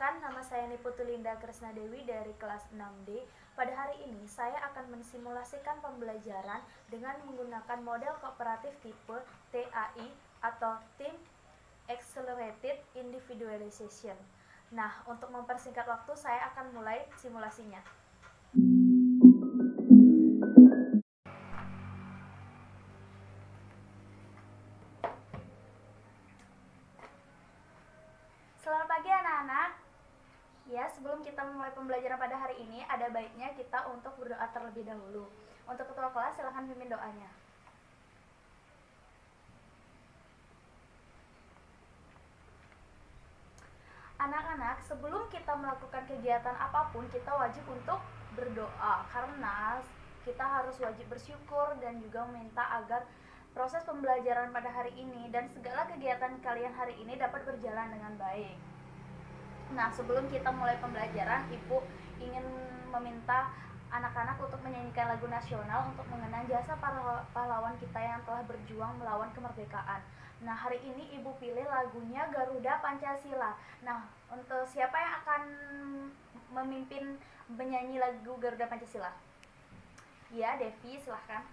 Perkenalkan, nama saya Niputulinda Kresnadewi dari kelas 6D. Pada hari ini, saya akan mensimulasikan pembelajaran dengan menggunakan model kooperatif tipe TAI atau Team Accelerated Individualization. Nah, untuk mempersingkat waktu, saya akan mulai simulasinya. Selamat pagi anak-anak. Ya, sebelum kita memulai pembelajaran pada hari ini, ada baiknya kita untuk berdoa terlebih dahulu. Untuk ketua kelas, silakan pimpin doanya. Anak-anak, sebelum kita melakukan kegiatan apapun, kita wajib untuk berdoa, karena kita harus wajib bersyukur dan juga meminta agar proses pembelajaran pada hari ini dan segala kegiatan kalian hari ini dapat berjalan dengan baik. Nah, sebelum kita mulai pembelajaran, Ibu ingin meminta anak-anak untuk menyanyikan lagu nasional untuk mengenang jasa para pahlawan kita yang telah berjuang melawan kemerdekaan. Nah, hari ini Ibu pilih lagunya Garuda Pancasila. Nah, untuk siapa yang akan memimpin menyanyi lagu Garuda Pancasila? Ya, Devi, silahkan.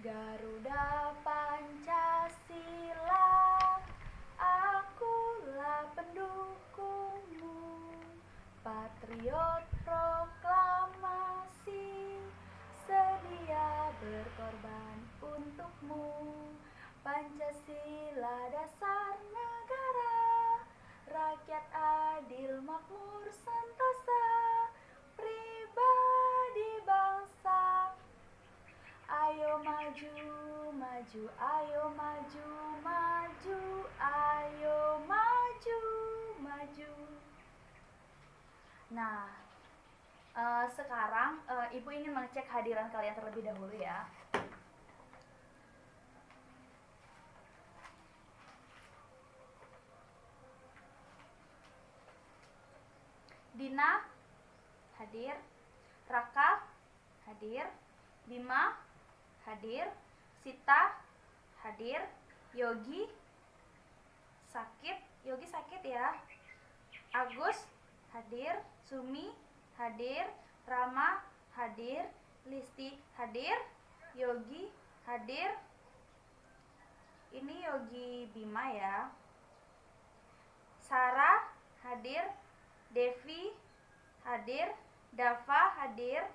Garuda Pancasila, akulah pendukungmu, patriot proklamasi, sedia berkorban untukmu. Pancasila dasar negara, rakyat adil makmur sentosa, pribadi bangsa. Ayo maju, maju, ayo maju, maju, ayo maju, maju. Nah, sekarang Ibu ingin mengecek hadiran kalian terlebih dahulu ya. Dina hadir, Raka hadir, Bima hadir, Sita hadir, Yogi sakit ya, Agus hadir, Sumi hadir, Rama hadir, Listi hadir, Yogi hadir. Ini Yogi Bima ya. Sarah hadir, Devi hadir, Dava hadir,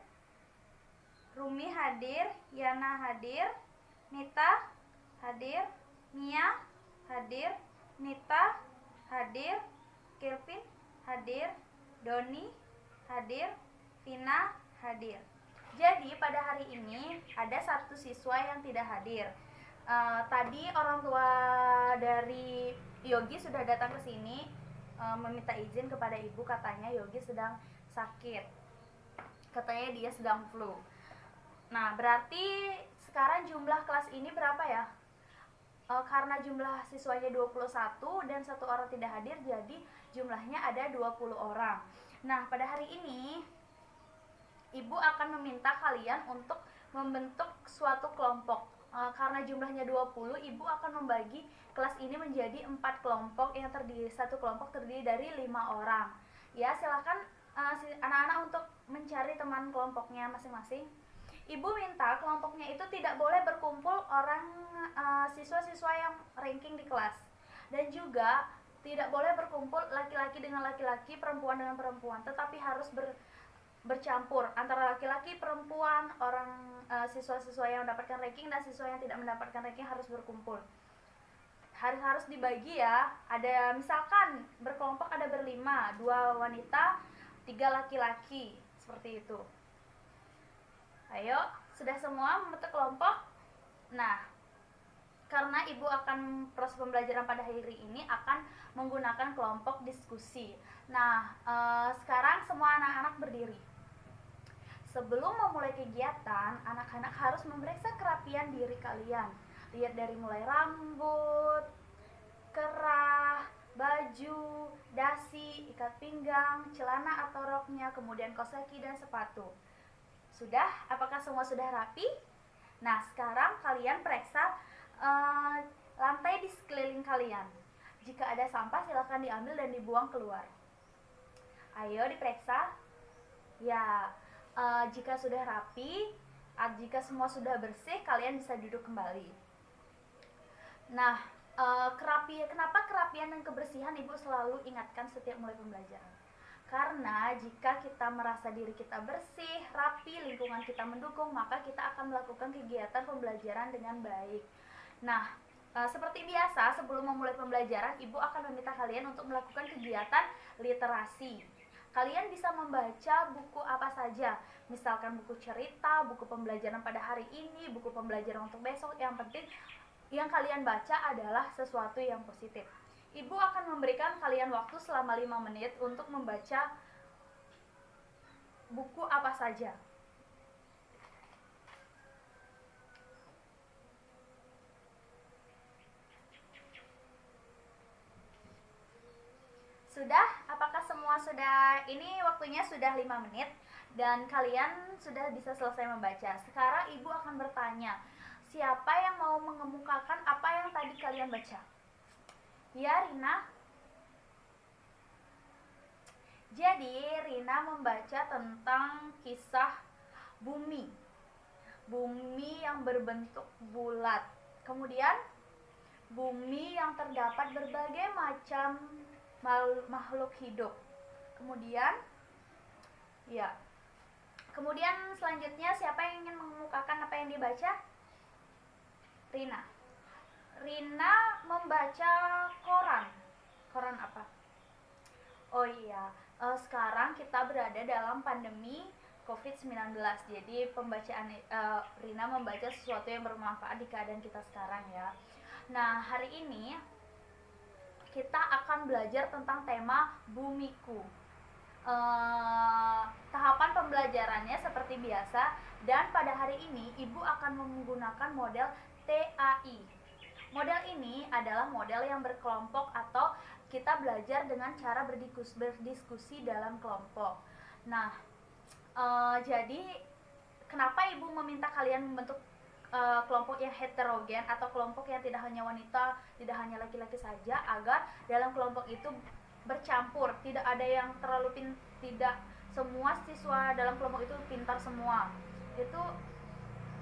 Rumi hadir, Yana hadir, Nita hadir, Mia hadir, Nita hadir, Kelvin hadir, Doni hadir, Vina hadir. Jadi pada hari ini ada satu siswa yang tidak hadir. Tadi orang tua dari Yogi sudah datang ke sini meminta izin kepada ibu, katanya Yogi sedang sakit. Katanya dia sedang flu. Nah, berarti sekarang jumlah kelas ini berapa ya? Karena jumlah siswanya 21 dan satu orang tidak hadir, jadi jumlahnya ada 20 orang. Nah, pada hari ini Ibu akan meminta kalian untuk membentuk suatu kelompok. Karena jumlahnya 20, Ibu akan membagi kelas ini menjadi 4 kelompok yang satu kelompok terdiri dari 5 orang. Ya, silakan anak-anak untuk mencari teman kelompoknya masing-masing. Ibu minta kelompoknya itu tidak boleh berkumpul orang siswa-siswa yang ranking di kelas, dan juga tidak boleh berkumpul laki-laki dengan laki-laki, perempuan dengan perempuan, tetapi harus bercampur antara laki-laki, perempuan, orang siswa-siswa yang mendapatkan ranking dan siswa yang tidak mendapatkan ranking harus berkumpul. Harus dibagi ya. Ada misalkan berkelompok ada berlima, 2 wanita, 3 laki-laki, seperti itu. Ayo, sudah semua membentuk kelompok? Nah, karena Ibu akan proses pembelajaran pada hari ini akan menggunakan kelompok diskusi. Nah, sekarang semua anak-anak berdiri. Sebelum memulai kegiatan, anak-anak harus memeriksa kerapian diri kalian. Lihat dari mulai rambut, kerah, baju, dasi, ikat pinggang, celana atau roknya, kemudian kaos kaki dan sepatu. Sudah? Apakah semua sudah rapi? Nah, sekarang kalian periksa lantai di sekeliling kalian. Jika ada sampah silakan diambil dan dibuang keluar. Ayo diperiksa. Ya, jika sudah rapi, jika semua sudah bersih, kalian bisa duduk kembali. Nah, kenapa kerapian dan kebersihan Ibu selalu ingatkan setiap mulai pembelajaran? Karena jika kita merasa diri kita bersih, rapi, lingkungan kita mendukung, maka kita akan melakukan kegiatan pembelajaran dengan baik. Nah, seperti biasa, sebelum memulai pembelajaran, Ibu akan meminta kalian untuk melakukan kegiatan literasi. Kalian bisa membaca buku apa saja, misalkan buku cerita, buku pembelajaran pada hari ini, buku pembelajaran untuk besok. Yang penting yang kalian baca adalah sesuatu yang positif. Ibu akan memberikan kalian waktu selama 5 menit untuk membaca buku apa saja. Sudah? Apakah semua sudah? Ini waktunya sudah 5 menit dan kalian sudah bisa selesai membaca. Sekarang Ibu akan bertanya, siapa yang mau mengemukakan apa yang tadi kalian baca? Ya, Rina. Jadi, Rina membaca tentang kisah bumi. Bumi yang berbentuk bulat. Kemudian, bumi yang terdapat berbagai macam makhluk hidup. Kemudian, ya. Kemudian selanjutnya siapa yang ingin mengemukakan apa yang dibaca? Rina. Rina membaca koran. Koran apa? Oh iya, sekarang kita berada dalam pandemi COVID-19. Jadi pembacaan Rina membaca sesuatu yang bermanfaat di keadaan kita sekarang ya. Nah, hari ini kita akan belajar tentang tema bumiku. Tahapan pembelajarannya seperti biasa, dan pada hari ini Ibu akan menggunakan model TAI. Model ini adalah model yang berkelompok atau kita belajar dengan cara berdiskusi dalam kelompok. Nah, jadi kenapa Ibu meminta kalian membentuk kelompok yang heterogen atau kelompok yang tidak hanya wanita, tidak hanya laki-laki saja, agar dalam kelompok itu bercampur, tidak ada yang terlalu tidak semua siswa dalam kelompok itu pintar semua. Itu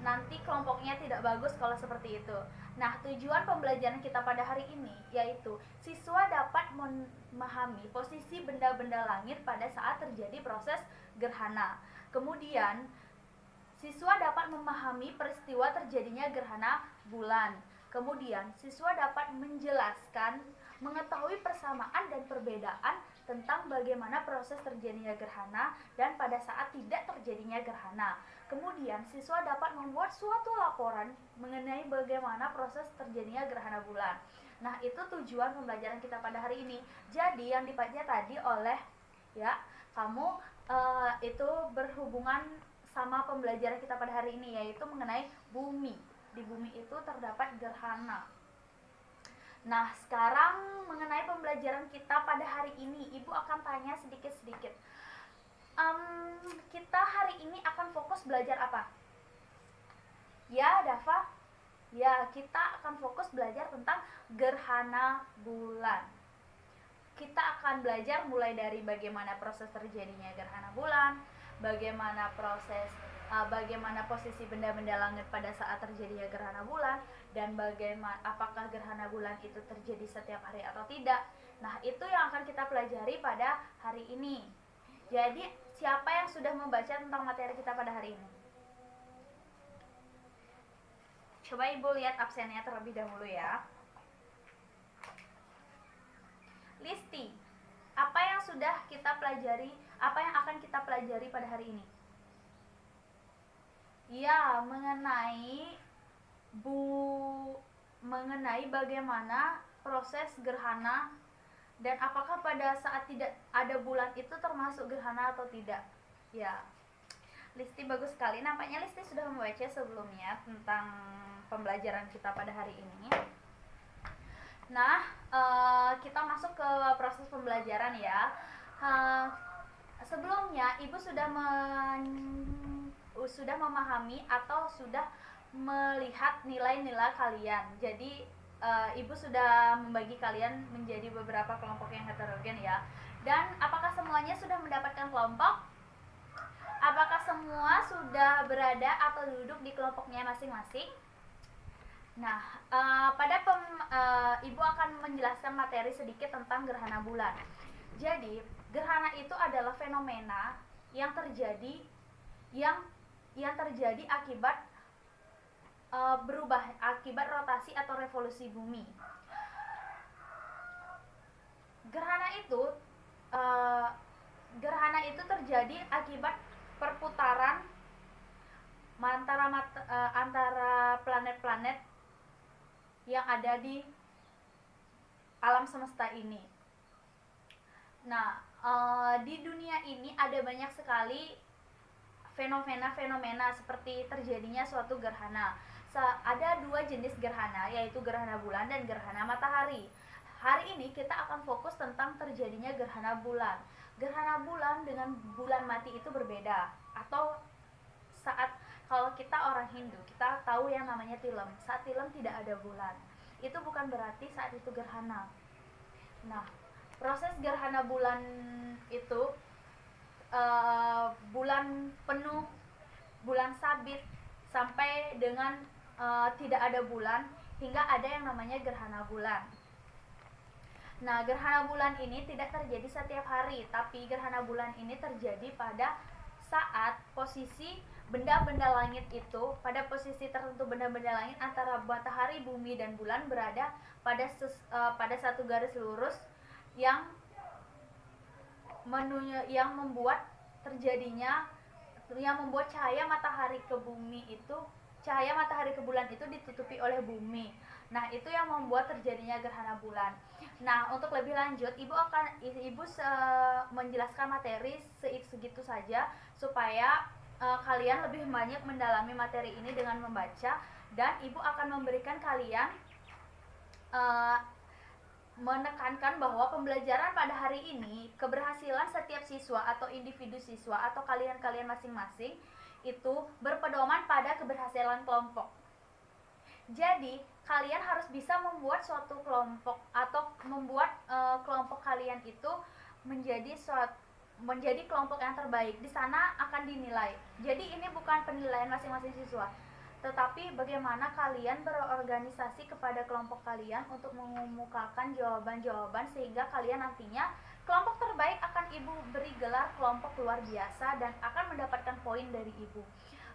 nanti kelompoknya tidak bagus kalau seperti itu. Nah, tujuan pembelajaran kita pada hari ini yaitu siswa dapat memahami posisi benda-benda langit pada saat terjadi proses gerhana. Kemudian, siswa dapat memahami peristiwa terjadinya gerhana bulan. Kemudian, siswa dapat menjelaskan, mengetahui persamaan dan perbedaan tentang bagaimana proses terjadinya gerhana dan pada saat tidak terjadinya gerhana. Kemudian, siswa dapat membuat suatu laporan mengenai bagaimana proses terjadinya gerhana bulan. Nah, itu tujuan pembelajaran kita pada hari ini. Jadi, yang dibaca tadi oleh kamu itu berhubungan sama pembelajaran kita pada hari ini, yaitu mengenai bumi. Di bumi itu terdapat gerhana. Nah, sekarang mengenai pembelajaran kita pada hari ini, Ibu akan tanya sedikit-sedikit. Kita hari ini akan fokus belajar apa? Ya, Dava? Ya, kita akan fokus belajar tentang gerhana bulan. Kita akan belajar mulai dari bagaimana proses terjadinya gerhana bulan, bagaimana posisi benda-benda langit pada saat terjadinya gerhana bulan, dan bagaimana apakah gerhana bulan itu terjadi setiap hari atau tidak. Nah, itu yang akan kita pelajari pada hari ini. Jadi, siapa yang sudah membaca tentang materi kita pada hari ini? Coba Ibu lihat absennya terlebih dahulu ya. Listi, apa yang sudah kita pelajari, apa yang akan kita pelajari pada hari ini? Ya, mengenai bagaimana proses gerhana dan apakah pada saat tidak ada bulan itu termasuk gerhana atau tidak. Ya, Listi bagus sekali. Nampaknya Listi sudah membaca sebelumnya tentang pembelajaran kita pada hari ini. Nah, kita masuk ke proses pembelajaran ya. Sebelumnya Ibu sudah memahami atau sudah melihat nilai-nilai kalian. Jadi Ibu sudah membagi kalian menjadi beberapa kelompok yang heterogen ya. Dan apakah semuanya sudah mendapatkan kelompok? Apakah semua sudah berada atau duduk di kelompoknya masing-masing? Nah, Ibu akan menjelaskan materi sedikit tentang gerhana bulan. Jadi, gerhana itu adalah fenomena yang terjadi akibat akibat rotasi atau revolusi bumi. Gerhana itu terjadi akibat perputaran antara planet-planet yang ada di alam semesta ini. Nah, di dunia ini ada banyak sekali fenomena seperti terjadinya suatu gerhana. Ada 2 jenis gerhana, yaitu gerhana bulan dan gerhana matahari. Hari ini kita akan fokus tentang terjadinya gerhana bulan. Gerhana bulan dengan bulan mati itu berbeda. Atau kalau kita orang Hindu, kita tahu yang namanya tilem. Saat tilem tidak ada bulan. Itu bukan berarti saat itu gerhana. Nah, proses gerhana bulan itu bulan penuh, bulan sabit, sampai dengan tidak ada bulan, hingga ada yang namanya gerhana bulan. Nah, gerhana bulan ini tidak terjadi setiap hari, tapi gerhana bulan ini terjadi pada saat posisi benda-benda langit itu, pada posisi tertentu benda-benda langit antara matahari, bumi, dan bulan berada pada satu garis lurus yang membuat cahaya matahari ke bulan itu ditutupi oleh bumi. Nah, itu yang membuat terjadinya gerhana bulan. Nah, untuk lebih lanjut, Ibu menjelaskan materi segitu saja supaya kalian lebih banyak mendalami materi ini dengan membaca, dan Ibu akan memberikan kalian menekankan bahwa pembelajaran pada hari ini, keberhasilan setiap siswa atau individu siswa atau kalian masing-masing itu berpedoman pada keberhasilan kelompok. Jadi, kalian harus bisa membuat suatu kelompok atau membuat kelompok kalian itu menjadi kelompok yang terbaik. Di sana akan dinilai. Jadi, ini bukan penilaian masing-masing siswa, tetapi bagaimana kalian berorganisasi kepada kelompok kalian untuk mengemukakan jawaban-jawaban, sehingga kalian nantinya kelompok terbaik akan Ibu beri gelar kelompok luar biasa dan akan mendapatkan poin dari Ibu.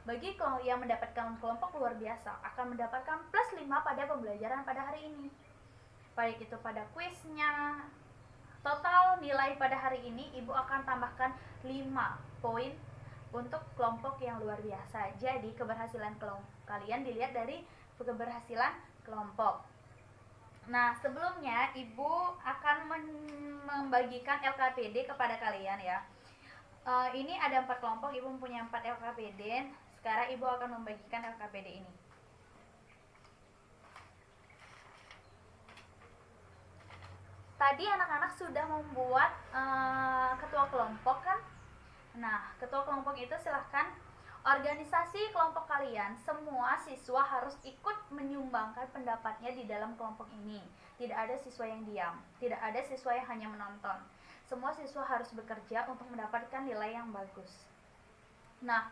Bagi yang mendapatkan kelompok luar biasa akan mendapatkan plus 5 pada pembelajaran pada hari ini, baik itu pada kuisnya. Total nilai pada hari ini Ibu akan tambahkan 5 poin untuk kelompok yang luar biasa. Jadi keberhasilan kalian dilihat dari keberhasilan kelompok. Nah, sebelumnya Ibu akan membagikan LKPD kepada kalian ya. Ini ada 4 kelompok, Ibu mempunyai 4 LKPD. Sekarang Ibu akan membagikan LKPD ini. Tadi anak-anak sudah membuat ketua kelompok kan? Nah, ketua kelompok itu silahkan organisasi kelompok kalian. Semua siswa harus ikut menyumbangkan pendapatnya di dalam kelompok ini. Tidak ada siswa yang diam, tidak ada siswa yang hanya menonton. Semua siswa harus bekerja untuk mendapatkan nilai yang bagus. Nah,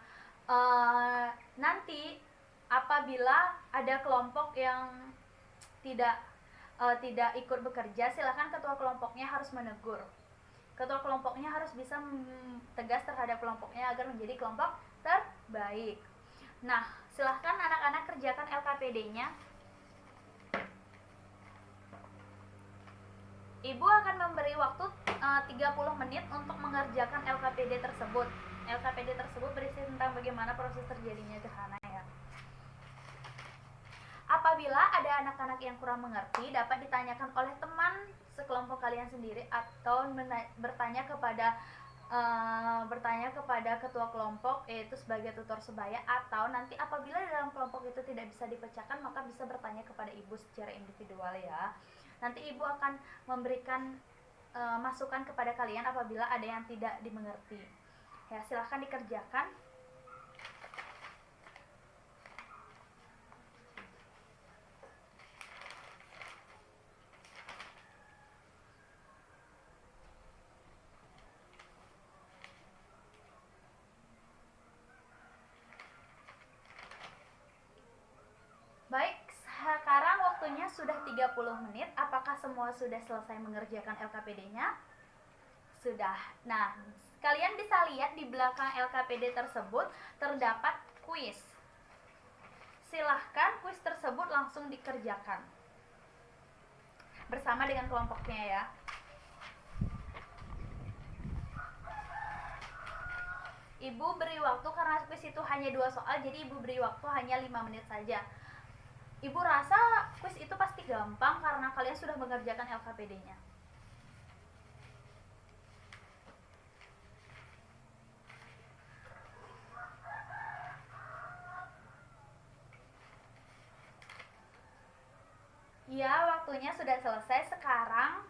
nanti apabila ada kelompok yang tidak ikut bekerja, silahkan ketua kelompoknya harus menegur. Ketua kelompoknya harus bisa tegas terhadap kelompoknya agar menjadi kelompok terbaik. Nah, silahkan anak-anak kerjakan LKPD-nya. Ibu akan memberi waktu 30 menit untuk mengerjakan LKPD tersebut. LKPD tersebut berisi tentang bagaimana proses terjadinya gerhana ya. Apabila ada anak-anak yang kurang mengerti, dapat ditanyakan oleh teman sekelompok kalian sendiri, atau bertanya kepada ketua kelompok, yaitu sebagai tutor sebaya, atau nanti apabila dalam kelompok itu tidak bisa dipecahkan, maka bisa bertanya kepada Ibu secara individual ya. Nanti Ibu akan memberikan masukan kepada kalian apabila ada yang tidak dimengerti. Ya, silahkan dikerjakan. sudah 30 menit. Apakah semua sudah selesai mengerjakan LKPD-nya? Sudah. Nah, kalian bisa lihat di belakang LKPD tersebut terdapat kuis. Silahkan kuis tersebut langsung dikerjakan bersama dengan kelompoknya ya. Ibu beri waktu, karena kuis itu hanya 2 soal, jadi ibu beri waktu hanya 5 menit saja. Ibu rasa kuis itu pasti gampang karena kalian sudah mengerjakan LKPD-nya. Ya, waktunya sudah selesai. Sekarang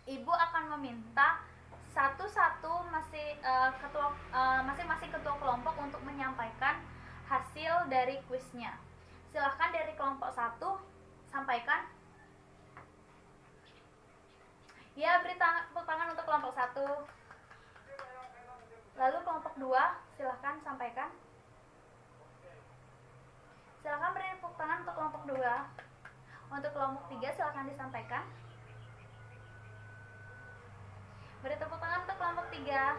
ibu akan meminta satu-satu masing-masing ketua kelompok untuk menyampaikan hasil dari kuisnya. Silahkan dari kelompok 1 sampaikan. Ya, beri tepuk tangan untuk kelompok 1. Lalu kelompok 2 silahkan sampaikan. Silahkan beri tepuk tangan untuk kelompok 2. Untuk kelompok 3 silahkan disampaikan. Beri tepuk tangan untuk kelompok 3.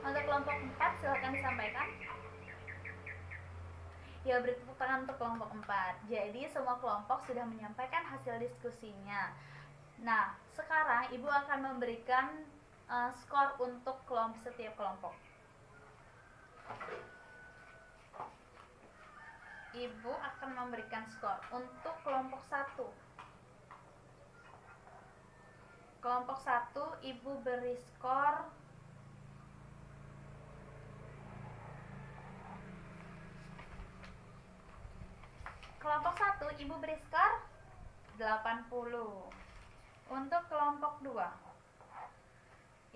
Untuk kelompok 4 silahkan disampaikan. Ya, beri tepuk tangan untuk kelompok 4. Jadi semua kelompok sudah menyampaikan hasil diskusinya. Nah, sekarang ibu akan memberikan skor untuk setiap kelompok. Ibu akan memberikan skor untuk kelompok 1. Kelompok 1 ibu beri skor 80. Untuk kelompok 2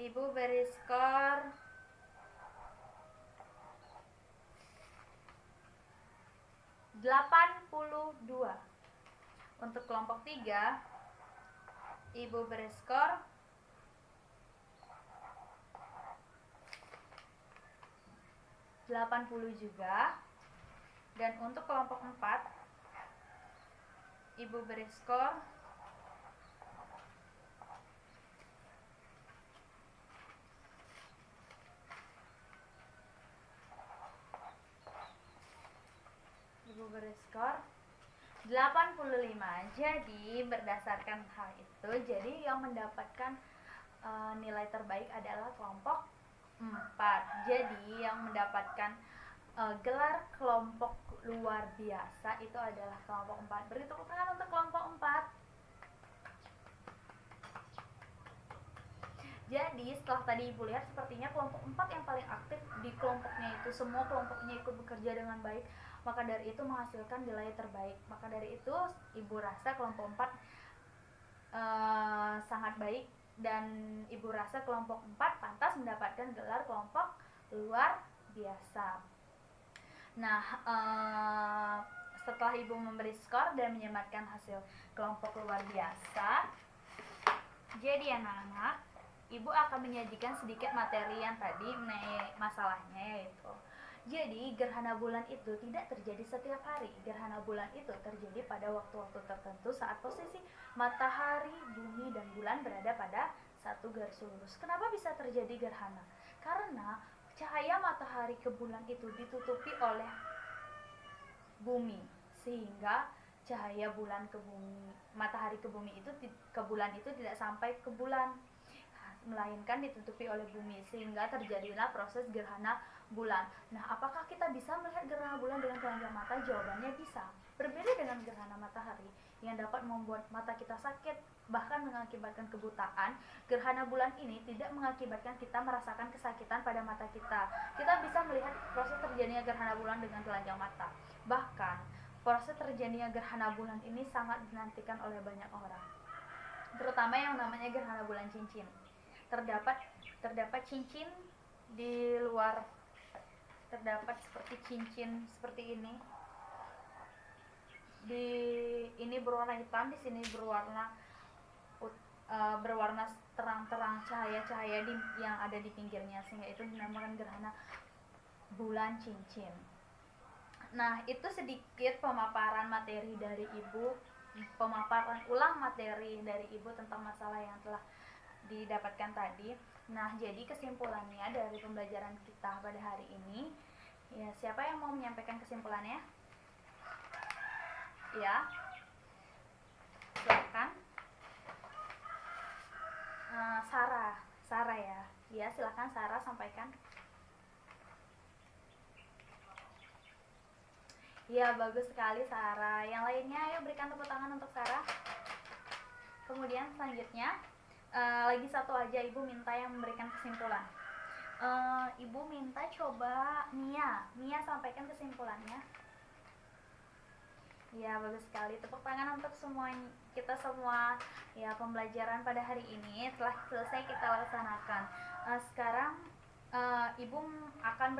ibu beri skor 82. Untuk kelompok 3 ibu beri skor 80 juga. Dan untuk kelompok 4 ibu beri skor 85. Jadi berdasarkan hal itu, jadi yang mendapatkan nilai terbaik adalah kelompok 4. Jadi yang mendapatkan gelar kelompok luar biasa itu adalah kelompok 4. Beri tepuk tangan untuk kelompok 4. Jadi setelah tadi ibu lihat, sepertinya kelompok 4 yang paling aktif di kelompoknya itu. Semua kelompoknya ikut bekerja dengan baik, maka dari itu menghasilkan nilai terbaik. Maka dari itu ibu rasa kelompok 4 sangat baik, dan ibu rasa kelompok 4 pantas mendapatkan gelar kelompok luar biasa. Nah, setelah ibu memberi skor dan menyematkan hasil kelompok luar biasa, jadi anak-anak, ibu akan menyajikan sedikit materi yang tadi mengenai masalahnya, yaitu jadi gerhana bulan itu tidak terjadi setiap hari. Gerhana bulan itu terjadi pada waktu-waktu tertentu saat posisi matahari, bumi, dan bulan berada pada satu garis lurus. Kenapa bisa terjadi gerhana? Karena cahaya matahari ke bulan itu ditutupi oleh bumi, sehingga cahaya bulan ke bumi, matahari ke bumi itu ke bulan itu tidak sampai ke bulan, melainkan ditutupi oleh bumi, sehingga terjadilah proses gerhana bulan. Nah, apakah kita bisa melihat gerhana bulan dengan telanjang mata? Jawabannya bisa. Berbeda dengan gerhana matahari yang dapat membuat mata kita sakit, bahkan mengakibatkan kebutaan, gerhana bulan ini tidak mengakibatkan kita merasakan kesakitan pada mata kita. Kita bisa melihat proses terjadinya gerhana bulan dengan telanjang mata. Bahkan, proses terjadinya gerhana bulan ini sangat dinantikan oleh banyak orang, terutama yang namanya gerhana bulan cincin. Terdapat cincin di luar, terdapat seperti cincin seperti ini. Ini berwarna hitam, di sini berwarna terang-terang, cahaya-cahaya yang ada di pinggirnya, sehingga itu dinamakan gerhana bulan cincin. Nah, itu sedikit pemaparan materi dari ibu pemaparan ulang materi dari Ibu tentang masalah yang telah didapatkan tadi. Nah, jadi kesimpulannya dari pembelajaran kita pada hari ini, ya, siapa yang mau menyampaikan kesimpulannya? Ya, silakan. Sarah ya. Ya, silakan Sarah sampaikan. Ya, bagus sekali Sarah. Yang lainnya, ayo berikan tepuk tangan untuk Sarah. Kemudian selanjutnya, lagi satu aja Ibu minta yang memberikan kesimpulan. Ibu minta coba Mia sampaikan kesimpulannya. Ya, bagus sekali. Tepuk tangan untuk kita semua. Ya, pembelajaran pada hari ini telah selesai kita laksanakan. Sekarang Ibu akan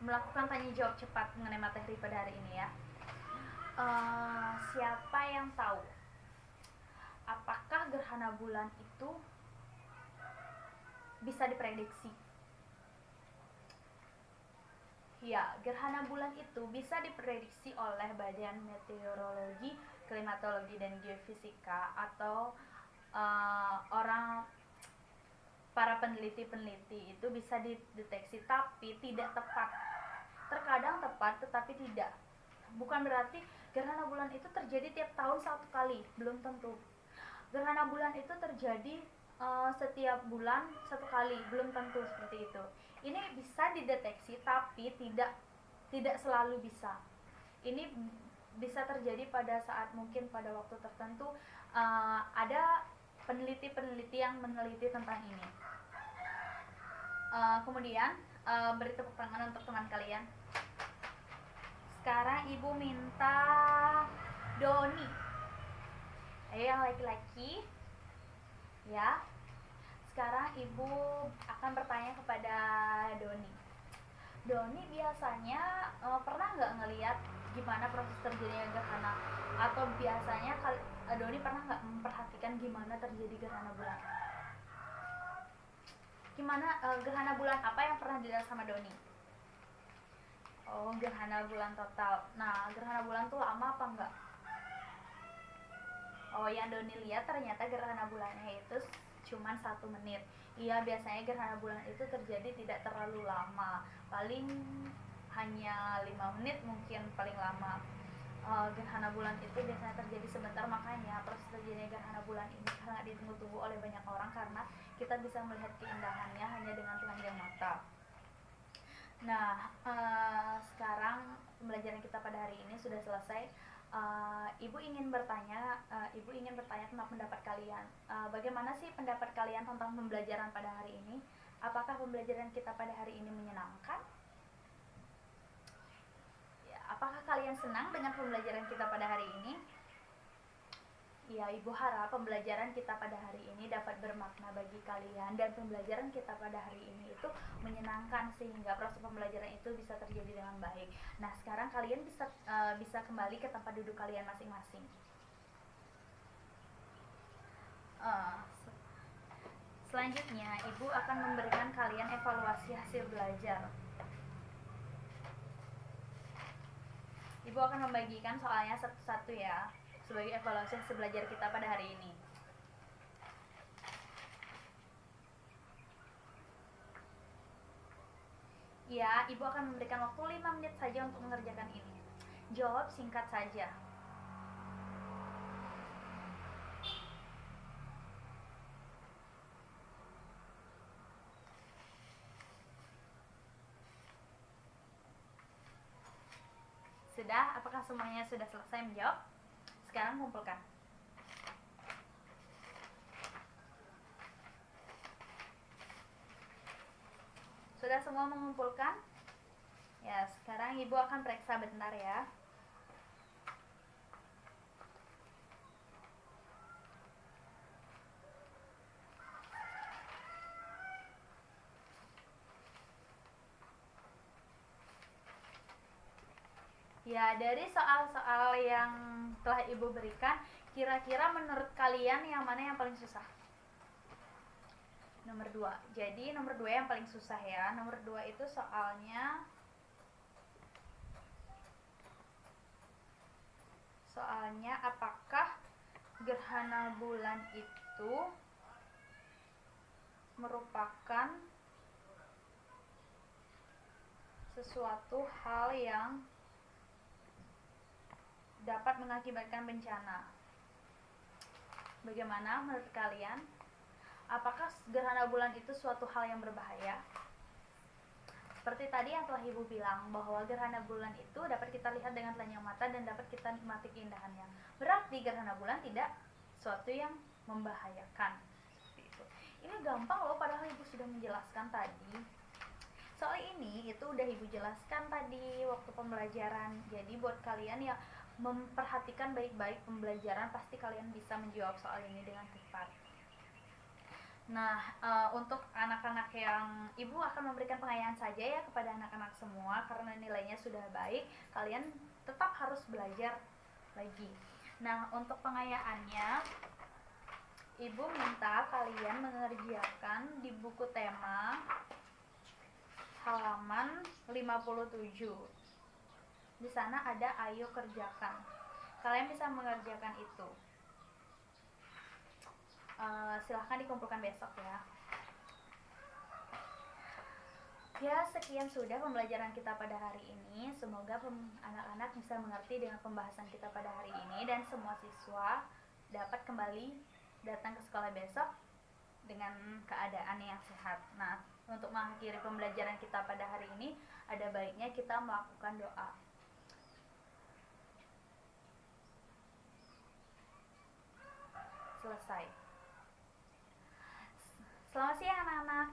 melakukan tanya jawab cepat mengenai materi pada hari ini ya. Siapa yang tahu apakah gerhana bulan itu bisa diprediksi? Ya, gerhana bulan itu bisa diprediksi oleh Badan Meteorologi, Klimatologi, dan Geofisika atau para peneliti-peneliti itu bisa dideteksi, tapi tidak tepat. Terkadang tepat, tetapi tidak. Bukan berarti gerhana bulan itu terjadi tiap tahun satu kali, belum tentu. Gerhana bulan itu terjadi setiap bulan satu kali, belum tentu seperti itu. Ini bisa dideteksi, tapi tidak selalu bisa. Ini bisa terjadi pada saat mungkin pada waktu tertentu ada peneliti-peneliti yang meneliti tentang ini. Kemudian beri tepuk tangan untuk teman kalian. Sekarang Ibu minta Doni. Ayo yang laki-laki. Ya. Sekarang Ibu akan bertanya kepada Doni. Doni biasanya pernah nggak ngelihat gimana proses terjadinya gerhana? Atau biasanya Doni pernah nggak memperhatikan gimana terjadi gerhana bulan? Gimana gerhana bulan apa yang pernah dilihat sama Doni? Oh, gerhana bulan total. Nah, gerhana bulan tuh lama apa enggak? Oh, yang Doni lihat ternyata gerhana bulannya itu cuma 1 menit. Iya, biasanya gerhana bulan itu terjadi tidak terlalu lama, paling hanya 5 menit mungkin paling lama. Gerhana bulan itu biasanya terjadi sebentar, makanya proses terjadinya gerhana bulan ini sangat ditunggu-tunggu oleh banyak orang karena kita bisa melihat keindahannya hanya dengan telanjang mata. Nah, sekarang pembelajaran kita pada hari ini sudah selesai. Ibu ingin bertanya tentang pendapat kalian. Bagaimana sih pendapat kalian tentang pembelajaran pada hari ini? Apakah pembelajaran kita pada hari ini menyenangkan? Ya, apakah kalian senang dengan pembelajaran kita pada hari ini? Ya, Ibu harap pembelajaran kita pada hari ini dapat bermakna bagi kalian dan pembelajaran kita pada hari ini itu menyenangkan sehingga proses pembelajaran itu bisa terjadi dengan baik. Nah, sekarang kalian bisa kembali ke tempat duduk kalian masing-masing. Selanjutnya, Ibu akan memberikan kalian evaluasi hasil belajar. Ibu akan membagikan soalnya satu-satu ya, sebagai evaluasi hasil belajar kita pada hari ini. Ya, Ibu akan memberikan waktu 5 menit saja untuk mengerjakan ini. Jawab singkat saja. Sudah? Apakah semuanya sudah selesai menjawab? Sekarang kumpulkan. Sudah semua mengumpulkan? Ya, sekarang Ibu akan periksa bentar ya. Ya, dari soal-soal yang telah Ibu berikan, kira-kira menurut kalian yang mana yang paling susah? Nomor 2. Jadi nomor 2 yang paling susah ya. Nomor 2 itu soalnya apakah gerhana bulan itu merupakan sesuatu hal yang dapat mengakibatkan bencana. Bagaimana menurut kalian? Apakah gerhana bulan itu suatu hal yang berbahaya? Seperti tadi yang telah Ibu bilang, bahwa gerhana bulan itu dapat kita lihat dengan telanjang mata dan dapat kita nikmati keindahannya. Berarti gerhana bulan tidak suatu yang membahayakan. Seperti itu. Ini gampang loh, padahal Ibu sudah menjelaskan tadi. Soal ini itu udah Ibu jelaskan tadi waktu pembelajaran. Jadi buat kalian yang memperhatikan baik-baik pembelajaran, pasti kalian bisa menjawab soal ini dengan tepat. Nah, untuk anak-anak yang Ibu akan memberikan pengayaan saja ya kepada anak-anak semua, karena nilainya sudah baik, kalian tetap harus belajar lagi. Nah, untuk pengayaannya, Ibu minta kalian mengerjakan di buku tema halaman 57. Di sana ada ayo kerjakan. Kalian bisa mengerjakan itu. Silahkan dikumpulkan besok ya. Ya, sekian sudah pembelajaran kita pada hari ini. Semoga anak-anak bisa mengerti dengan pembahasan kita pada hari ini, dan semua siswa dapat kembali datang ke sekolah besok dengan keadaan yang sehat. Nah, untuk mengakhiri pembelajaran kita pada hari ini, ada baiknya kita melakukan doa. Selesai. Selamat siang anak-anak.